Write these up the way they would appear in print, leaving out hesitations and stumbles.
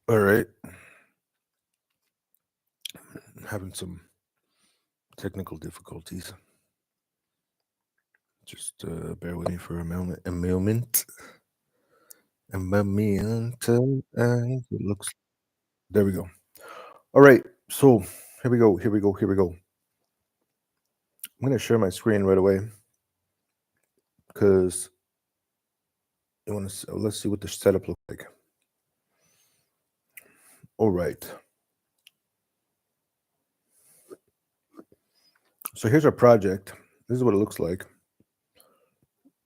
All right. Having some technical difficulties. Just bear with me for a moment. A moment. A moment. It looks. There we go. All right. So here we go. Here we go. Here we go. I'm going to share my screen right away because you want to. Let's see what the setup looks like. All right. So here's our project. This is what it looks like.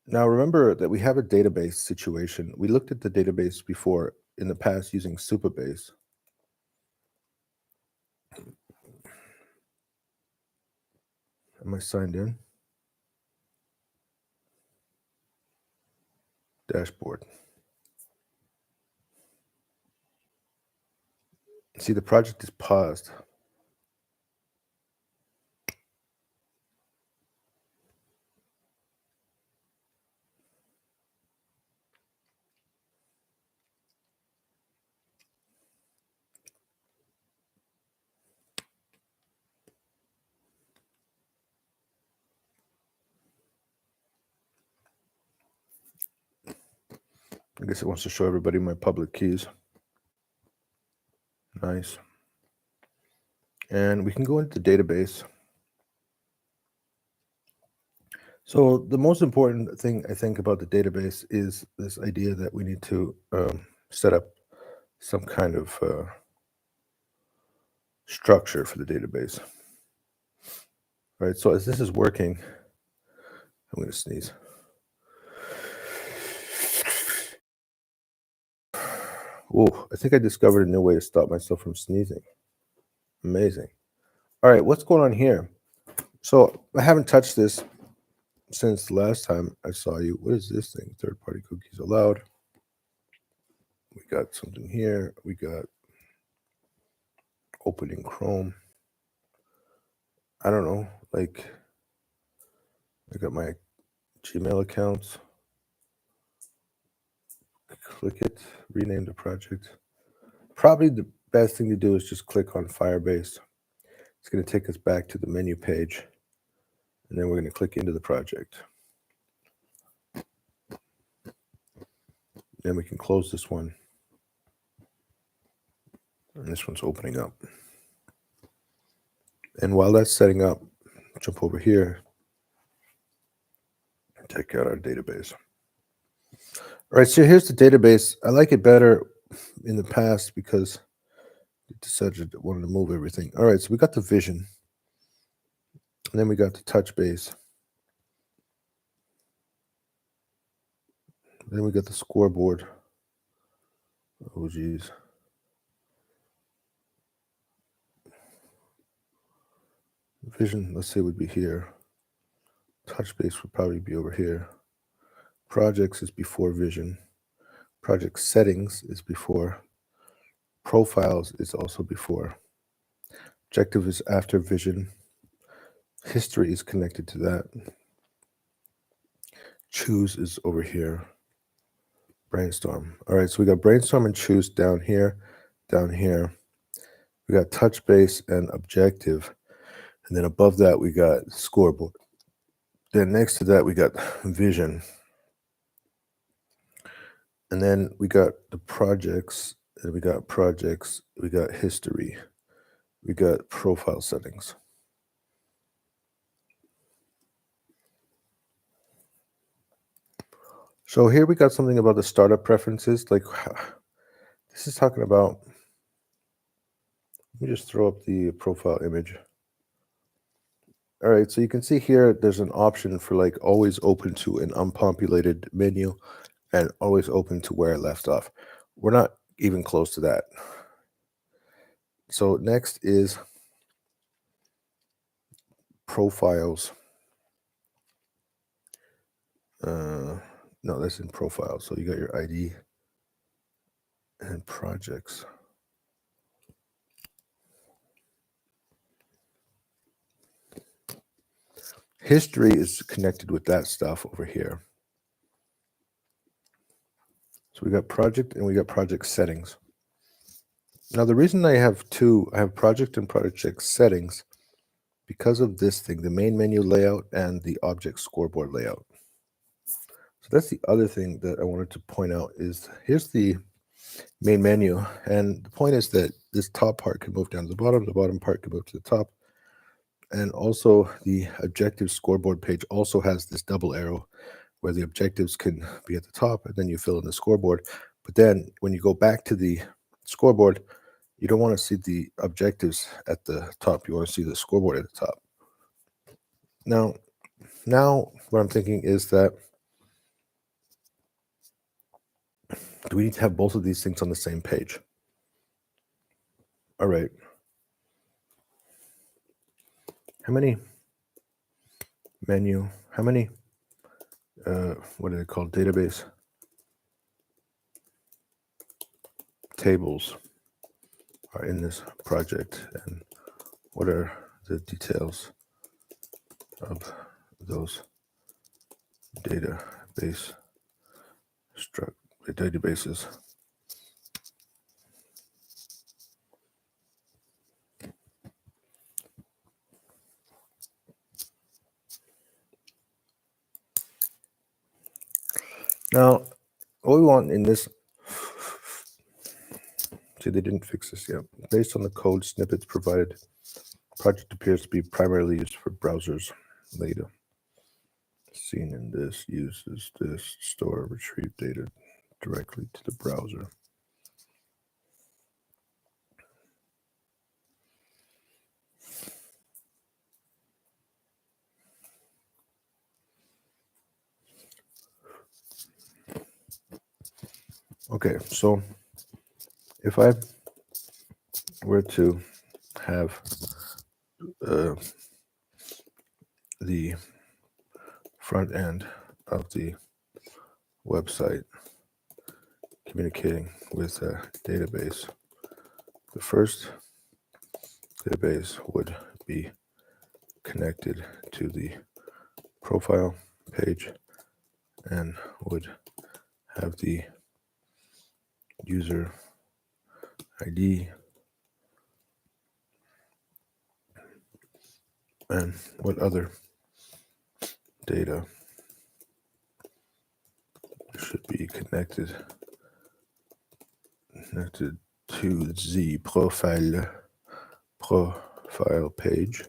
Now remember that we have a database situation. We looked at the database before in the past using Supabase. Am I signed in? Dashboard. See, the project is paused. I guess it wants to show everybody my public keys. Nice. And we can go into the database. So the most important thing I think about the database is this idea that we need to set up some kind of structure for the database. All right, so as this is working, I'm going to sneeze. Whoa, I think I discovered a new way to stop myself from sneezing. Amazing. All right, what's going on here? So I haven't touched this since the last time I saw you. What is this thing? Third-party cookies allowed. We got something here. We got opening Chrome. I don't know. Like, I got my Gmail accounts. Click it. Rename the project. Probably the best thing to do is just click on Firebase. It's going to take us back to the menu page. And then we're going to click into the project. Then we can close this one. And this one's opening up. And while that's setting up, jump over here and take out our database. All right, so here's the database. I like it better in the past because it decided it wanted to move everything. All right, so we got the vision. And then we got the touch base. Then we got the scoreboard. Oh, geez. Vision, let's say, would be here. Touch base would probably be over here. Projects is before vision. Project settings is before. Profiles is also before. Objective is after vision. History is connected to that. Choose is over here. Brainstorm. All right, so we got brainstorm and choose down here, down here. We got touch base and objective. And then above that, we got scoreboard. Then next to that, we got vision. And then we got the projects, and we got projects, we got history, we got profile settings. So here we got something about the startup preferences. Like this is talking about, let me just throw up the profile image. All right, so you can see here, there's an option for like always open to an unpopulated menu and always open to where it left off. We're not even close to that. So next is profiles. No, that's in profiles. So you got your ID and projects. History is connected with that stuff over here. So we got project and we got project settings. Now the reason I have project and project settings, because of this thing, the main menu layout and the object scoreboard layout. So that's the other thing that I wanted to point out is here's the main menu. And the point is that this top part can move down to the bottom part can move to the top. And also the objective scoreboard page also has this double arrow where the objectives can be at the top and then you fill in the scoreboard. But then when you go back to the scoreboard, you don't want to see the objectives at the top. You want to see the scoreboard at the top. Now what I'm thinking is that do we need to have both of these things on the same page? All right. How many menu, how many, what are they called? Database tables are in this project, and what are the details of those databases? Now, what we want in this, see, they didn't fix this yet. Based on the code snippets provided, project appears to be primarily used for browsers later. Seen in this uses this store retrieve data directly to the browser. Okay, so if I were to have the front end of the website communicating with a database, the first database would be connected to the profile page and would have the user ID and what other data should be connected to the profile page.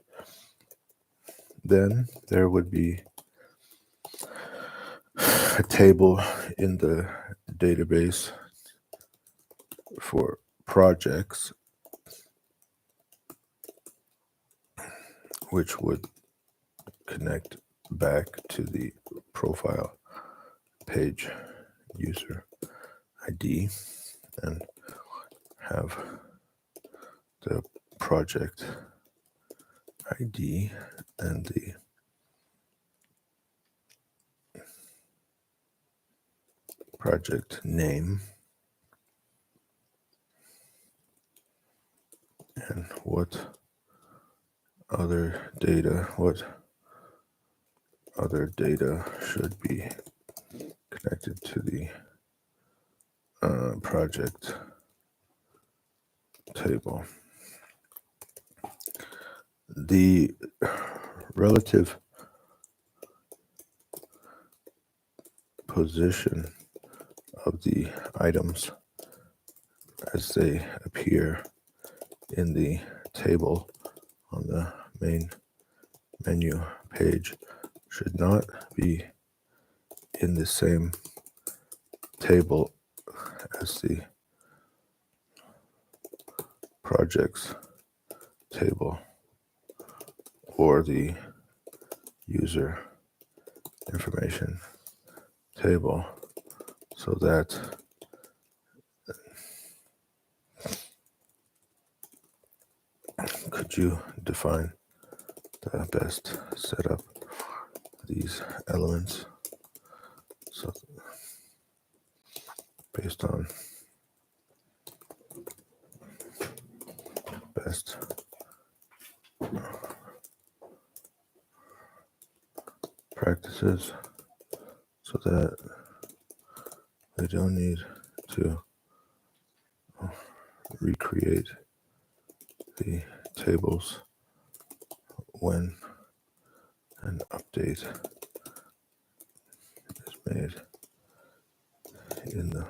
Then there would be a table in the database for projects, which would connect back to the profile page user ID and have the project ID and the project name and what other data should be connected to the project table. The relative position of the items as they appear in the table on the main menu page should not be in the same table as the projects table or the user information table, so that could you define the best setup for these elements? So based on best practices so that we don't need to recreate the tables when an update is made in the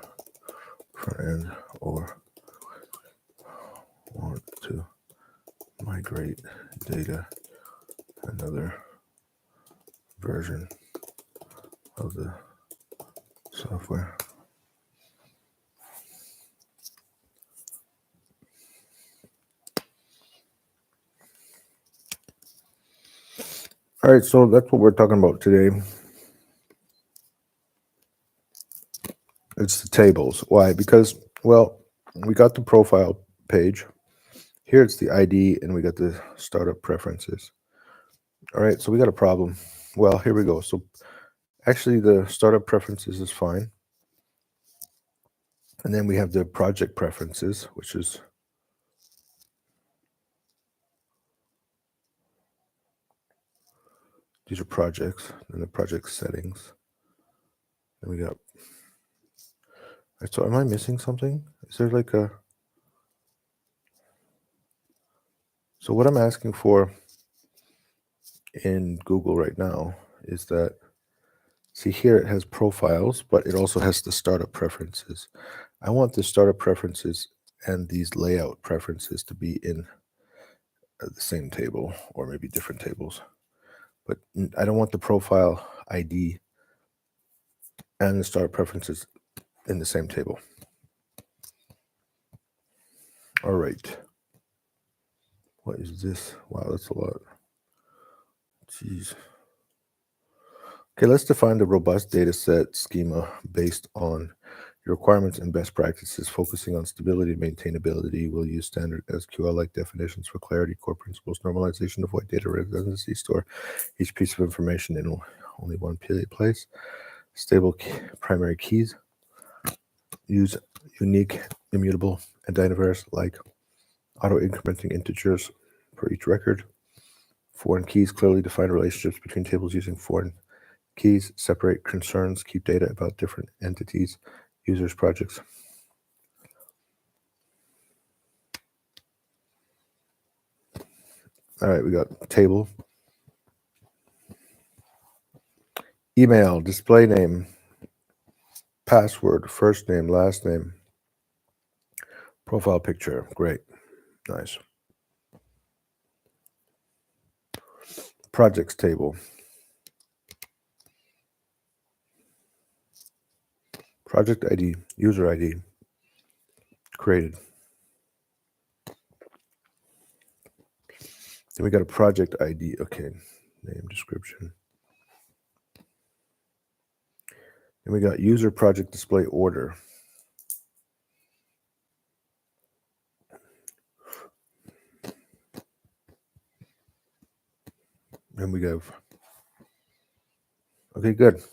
front end or want to migrate data to another version of the software. All right, so that's what we're talking about today. It's the tables. Why? Because, well, we got the profile page. Here it's the ID, and we got the startup preferences. All right, so we got a problem. Well, here we go. So actually, the startup preferences is fine. And then we have the project preferences, which is these are projects, and the project settings. And we got. So am I missing something? Is there like a? So what I'm asking for in Google right now is that, see here it has profiles, but it also has the startup preferences. I want the startup preferences and these layout preferences to be in the same table or maybe different tables. But I don't want the profile ID and the startup preferences in the same table. All right. What is this? Wow, that's a lot. Jeez. Okay, let's define the robust data set schema based on your requirements and best practices, focusing on stability and maintainability. We'll use standard SQL-like definitions for clarity, core principles, normalization, avoid data redundancy, store each piece of information in only one place, stable primary keys, use unique, immutable, and diverse like auto-incrementing integers for each record. Foreign keys clearly define relationships between tables using foreign keys, separate concerns, keep data about different entities, users, projects. All right, we got table. Email, display name, password, first name, last name, profile picture. Great. Nice. Projects table. Project ID, user ID, created. Then we got a project ID. Okay, name, description. Then we got user project display order. And we have, okay, good.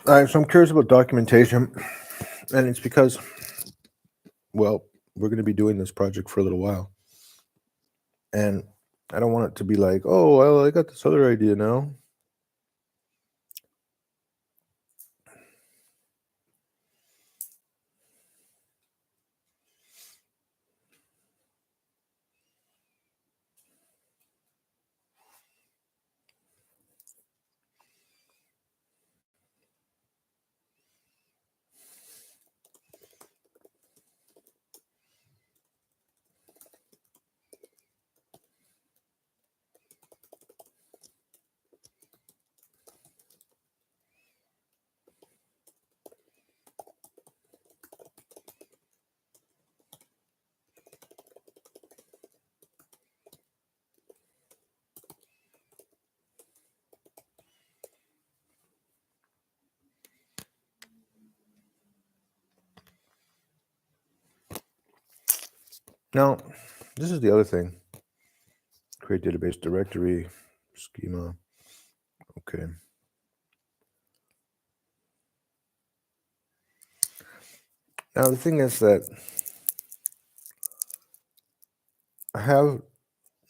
All right, so I'm curious about documentation, and it's because, well, we're going to be doing this project for a little while, and I don't want it to be like, oh, well, I got this other idea now. Now, this is the other thing. Create database directory, schema. Okay. Now, the thing is that I have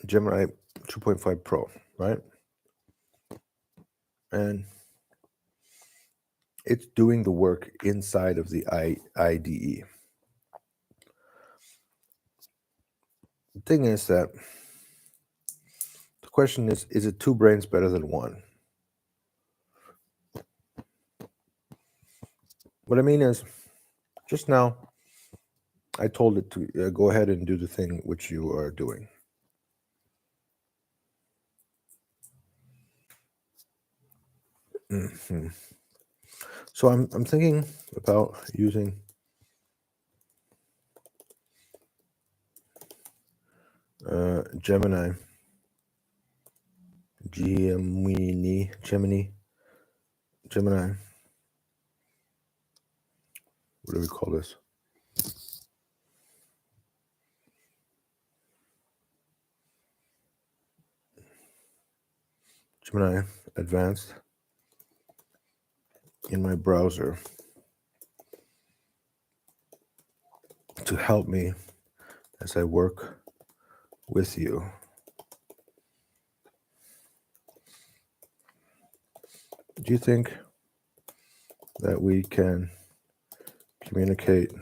Gemini 2.5 Pro, right? And it's doing the work inside of the IDE. The thing is that the question is it two brains better than one? What I mean is, just now, I told it to go ahead and do the thing which you are doing. Mm-hmm. So I'm thinking about using Gemini, what do we call this? Gemini Advanced in my browser to help me as I work with you. Do you think that we can communicate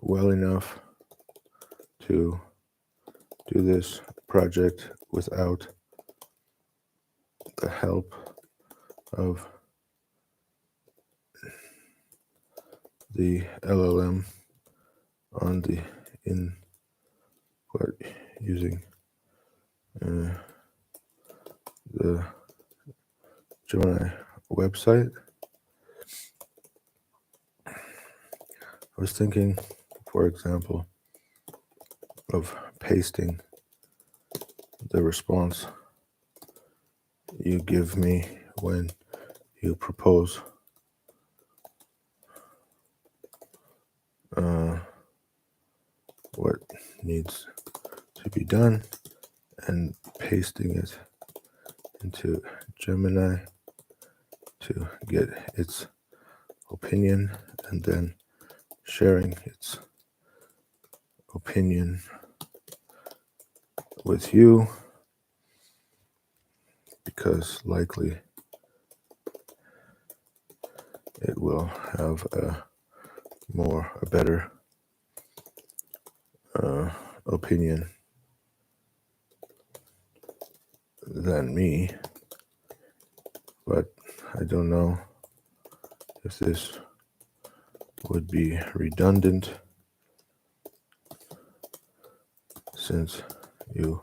well enough to do this project without the help of the LLM on the input using the Gemini website? I was thinking, for example, of pasting the response you give me when you propose what needs to be done and pasting it into Gemini to get its opinion and then sharing its opinion with you, because likely it will have a better opinion than me, but I don't know if this would be redundant since you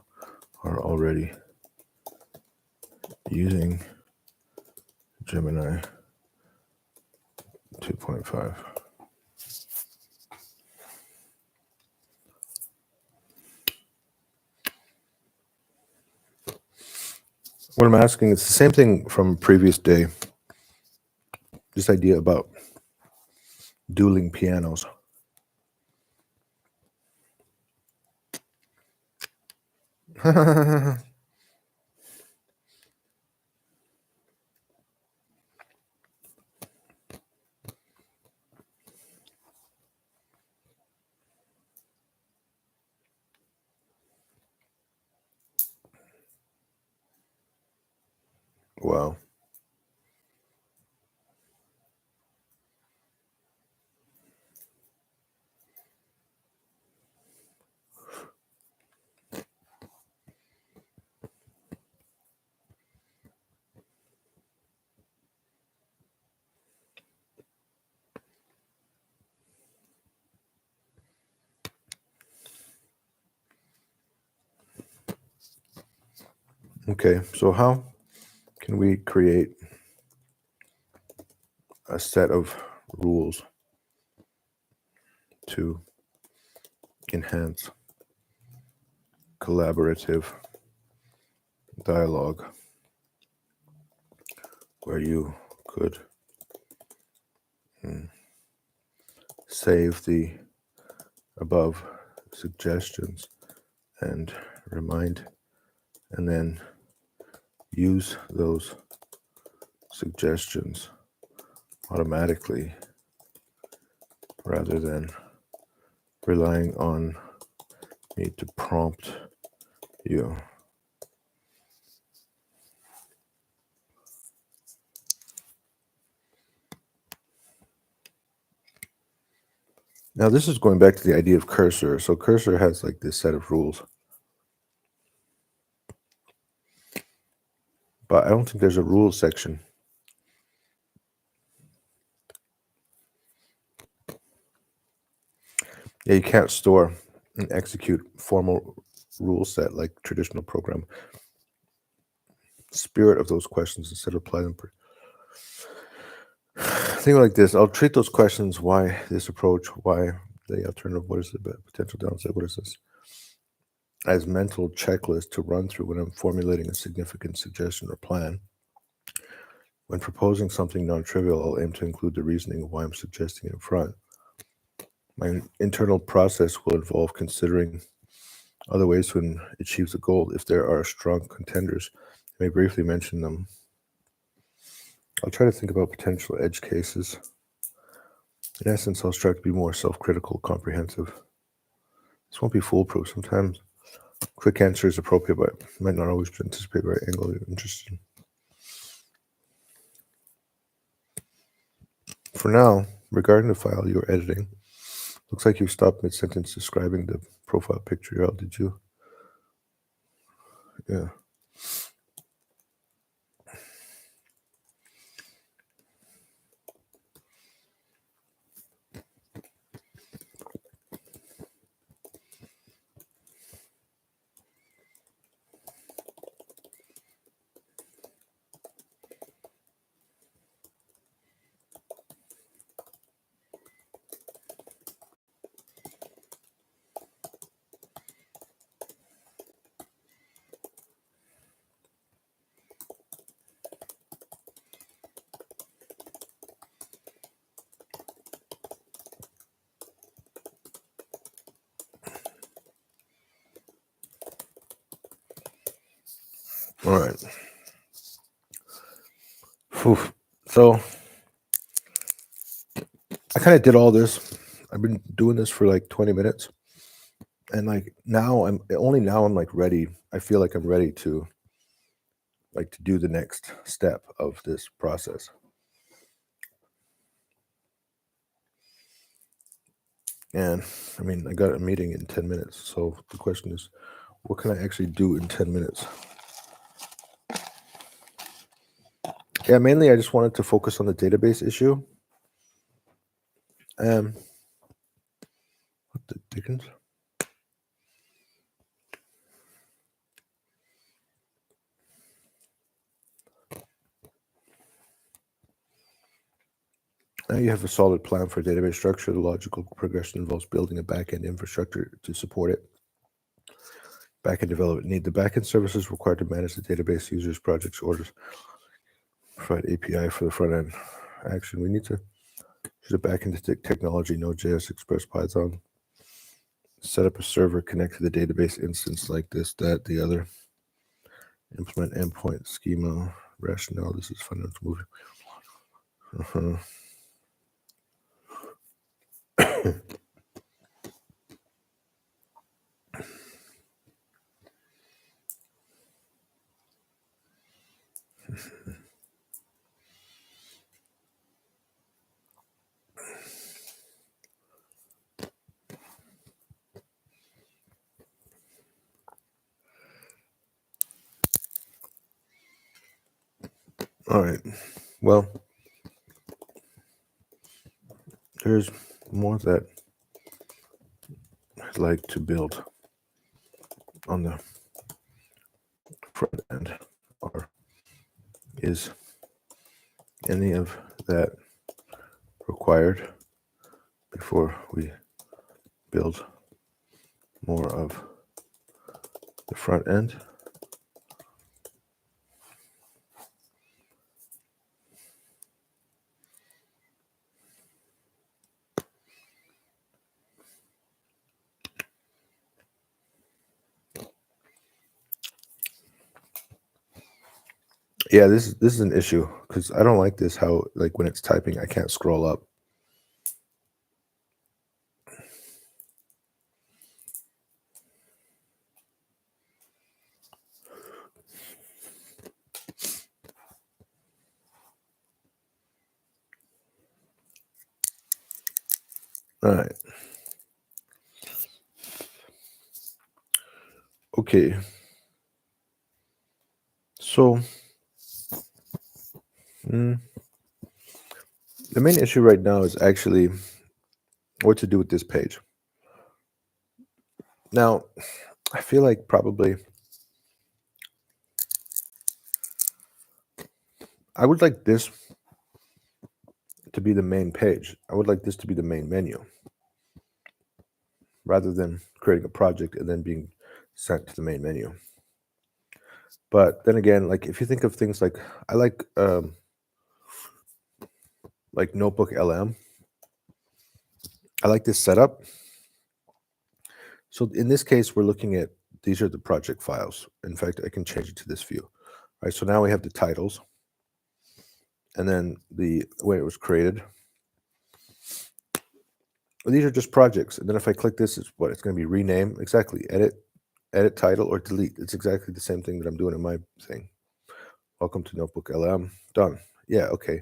are already using Gemini 2.5. What I'm asking is the same thing from previous day. This idea about dueling pianos. Wow. Okay, so how can we create a set of rules to enhance collaborative dialogue where you could save the above suggestions and remind, and then use those suggestions automatically rather than relying on me to prompt you. Now this is going back to the idea of cursor. So cursor has like this set of rules, but I don't think there's a rules section. Yeah, you can't store and execute formal rule set like traditional program. Spirit of those questions instead of apply them. Think like this. I'll treat those questions, why this approach, why the alternative, what is the potential downside, what is this, as mental checklist to run through when I'm formulating a significant suggestion or plan. When proposing something non-trivial, I'll aim to include the reasoning of why I'm suggesting it in front. My internal process will involve considering other ways to achieve the goal. If there are strong contenders, I may briefly mention them. I'll try to think about potential edge cases. In essence, I'll strive to be more self-critical, comprehensive. This won't be foolproof. Sometimes quick answer is appropriate, but might not always anticipate the right angle you're interested in. For now, regarding the file you're editing, looks like you stopped mid-sentence describing the profile picture URL, did you? Yeah. All right. Whew. So I kind of did all this. I've been doing this for like 20 minutes. And like now I'm like ready. I feel like I'm ready to do the next step of this process. And I mean, I got a meeting in 10 minutes. So the question is, what can I actually do in 10 minutes? Yeah, mainly I just wanted to focus on the database issue. What the dickens? Now you have a solid plan for database structure. The logical progression involves building a backend infrastructure to support it. Backend development need. The backend services required to manage the database users, projects, orders. Provide API for the front end action. We need to use a backend technology, Node.js, Express, Python. Set up a server, connect to the database instance like this, that, the other. Implement endpoint schema, rationale. This is fundamental moving. All right. Well, there's more that I'd like to build on the front end. Or is any of that required before we build more of the front end? Yeah, this is an issue because I don't like this. How like when it's typing, I can't scroll up. All right. Okay. So mm, the main issue right now is actually what to do with this page. Now, I feel like probably I would like this to be the main page. I would like this to be the main menu rather than creating a project and then being sent to the main menu. But then again, like if you think of things like I like Notebook LM. I like this setup. So in this case, we're looking at these are the project files. In fact, I can change it to this view. All right, so now we have the titles and then the way it was created. These are just projects. And then if I click this, it's what it's going to be rename. Exactly. Edit title or delete. It's exactly the same thing that I'm doing in my thing. Welcome to Notebook LM. Done. Yeah, okay.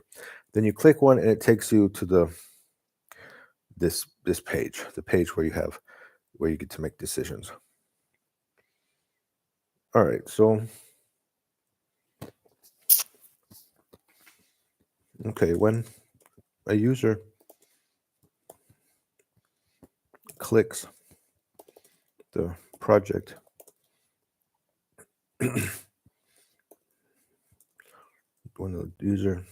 Then you click one and it takes you to this page, the page where you get to make decisions. All right, so okay, when a user clicks the project when the user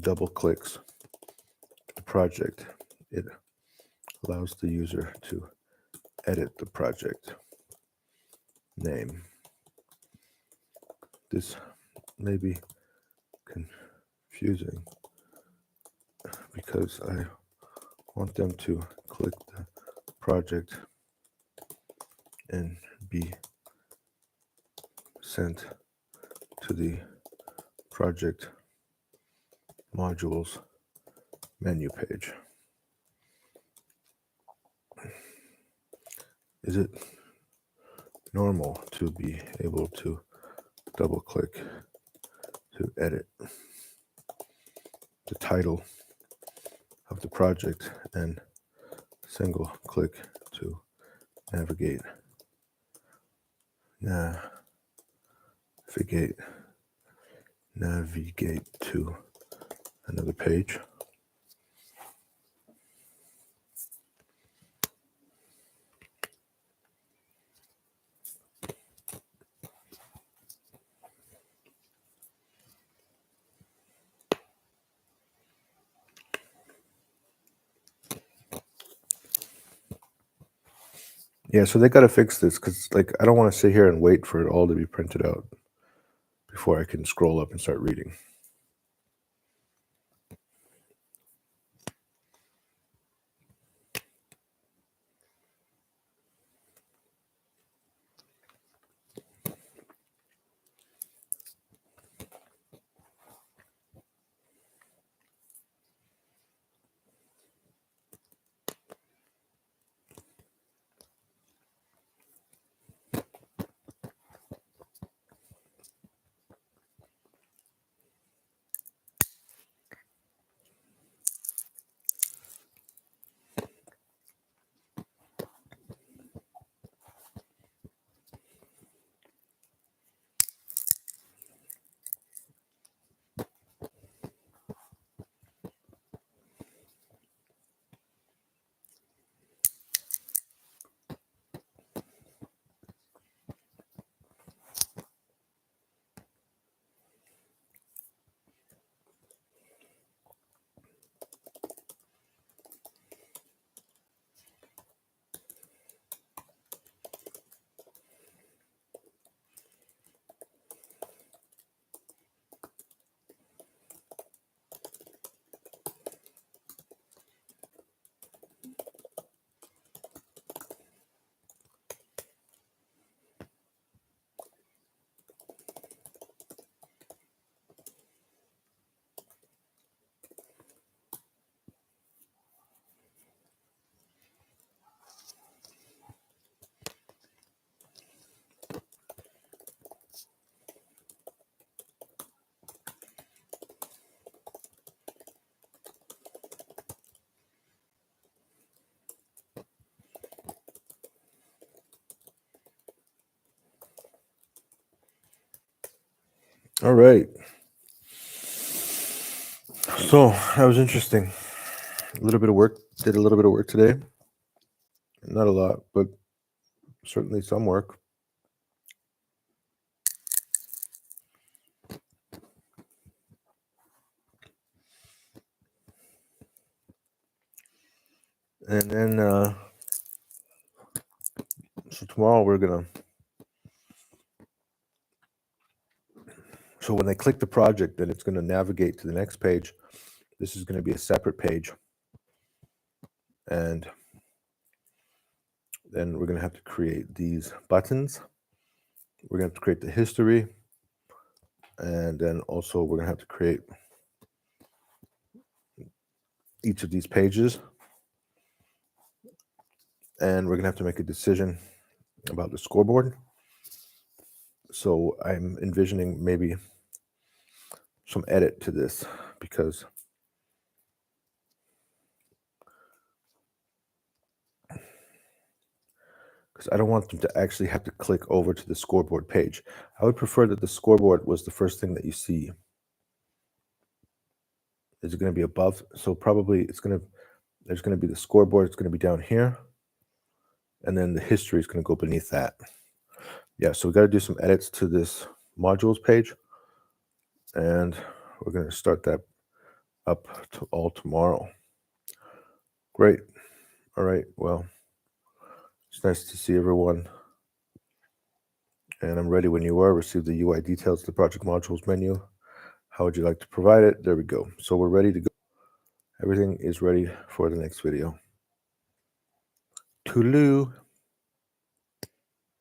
double clicks the project, it allows the user to edit the project name. This may be confusing because I want them to click the project and be sent to the project modules menu page. Is it normal to be able to double click to edit the title of the project and single click to navigate to another page? Yeah, so they got to fix this because, like, I don't want to sit here and wait for it all to be printed out before I can scroll up and start reading. All right. So that was interesting. A little bit of work. Did a little bit of work today. Not a lot, but certainly some work. And then, so tomorrow we're gonna. So when they click the project, then it's going to navigate to the next page. This is going to be a separate page. And then we're going to have to create these buttons. We're going to have to create the history. And then also we're going to have to create each of these pages. And we're going to have to make a decision about the scoreboard. So I'm envisioning maybe some edit to this because I don't want them to actually have to click over to the scoreboard page. I would prefer that the scoreboard was the first thing that you see. Is it going to be above? So probably there's going to be the scoreboard. It's going to be down here. And then the history is going to go beneath that. Yeah, so we got to do some edits to this modules page. And we're going to start that up to all tomorrow. Great. All right. Well, it's nice to see everyone. And I'm ready when you are. Receive the UI details, the project modules menu. How would you like to provide it? There we go. So we're ready to go. Everything is ready for the next video. Toodaloo.